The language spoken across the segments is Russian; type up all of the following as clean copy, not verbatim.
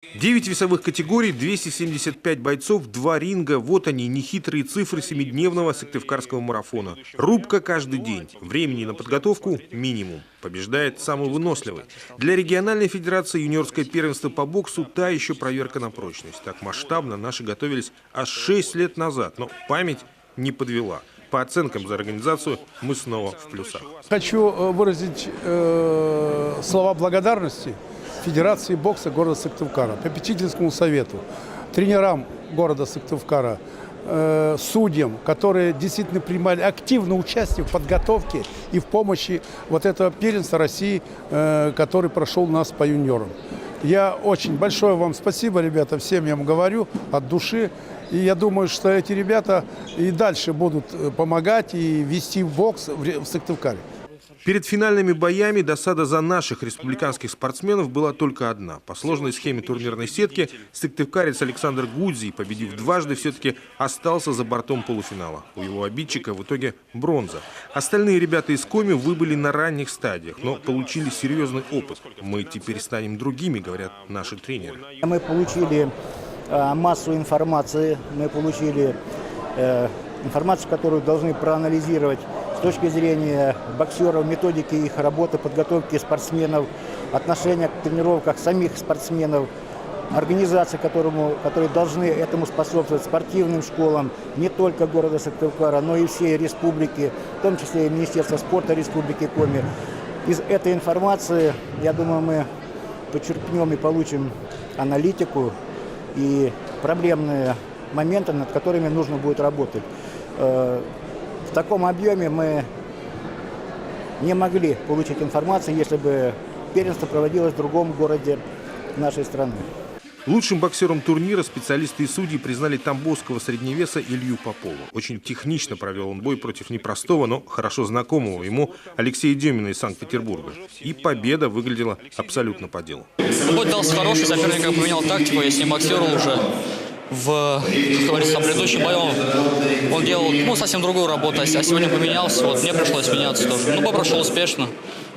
9 весовых категорий, 275 бойцов, 2 ринга. Вот они, нехитрые цифры 7-дневного сыктывкарского марафона. Рубка каждый день. Времени на подготовку минимум. Побеждает самый выносливый. Для региональной федерации юниорское первенство по боксу – та еще проверка на прочность. Так масштабно наши готовились аж 6 лет назад. Но память не подвела. По оценкам за организацию мы снова в плюсах. Хочу выразить слова благодарности Федерации бокса города Сыктывкара, попечительскому совету, тренерам города Сыктывкара, судьям, которые действительно принимали активное участие в подготовке и в помощи вот этого первенства России, который прошел у нас по юниорам. Я очень большое вам спасибо, ребята, всем я вам говорю от души. И я думаю, что эти ребята и дальше будут помогать и вести бокс в Сыктывкаре. Перед финальными боями досада за наших республиканских спортсменов была только одна. По сложной схеме турнирной сетки сыктывкарец Александр Гудзий, победив дважды, все-таки остался за бортом полуфинала. У его обидчика в итоге бронза. Остальные ребята из Коми выбыли на ранних стадиях, но получили серьезный опыт. Мы теперь станем другими, говорят наши тренеры. Мы получили массу информации, мы получили информацию, которую должны проанализировать с точки зрения боксеров, методики их работы, подготовки спортсменов, отношения к тренировкам самих спортсменов, организации, которые должны этому способствовать, спортивным школам не только города Сыктывкара, но и всей республики, в том числе и Министерство спорта Республики Коми. Из этой информации, я думаю, мы почерпнем и получим аналитику и проблемные моменты, над которыми нужно будет работать. В таком объеме мы не могли получить информацию, если бы первенство проводилось в другом городе нашей страны. Лучшим боксером турнира специалисты и судьи признали тамбовского средневеса Илью Попова. Очень технично провел он бой против непростого, но хорошо знакомого ему Алексея Демина из Санкт-Петербурга. И победа выглядела абсолютно по делу. Бой дался хороший, соперник поменял тактику, я с ним боксировал уже. Как говорится, в предыдущем бою он делал совсем другую работу, а сегодня поменялся, мне пришлось меняться тоже. Бой прошел успешно,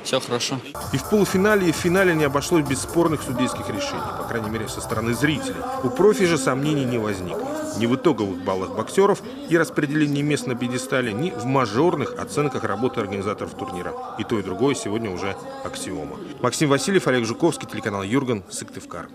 все хорошо. И в полуфинале, и в финале не обошлось без спорных судейских решений, по крайней мере со стороны зрителей. У профи же сомнений не возникло. Ни в итоговых баллах боксеров и распределении мест на пьедестале, ни в мажорных оценках работы организаторов турнира. И то, и другое сегодня уже аксиома. Максим Васильев, Олег Жуковский, телеканал Юрган, Сыктывкар.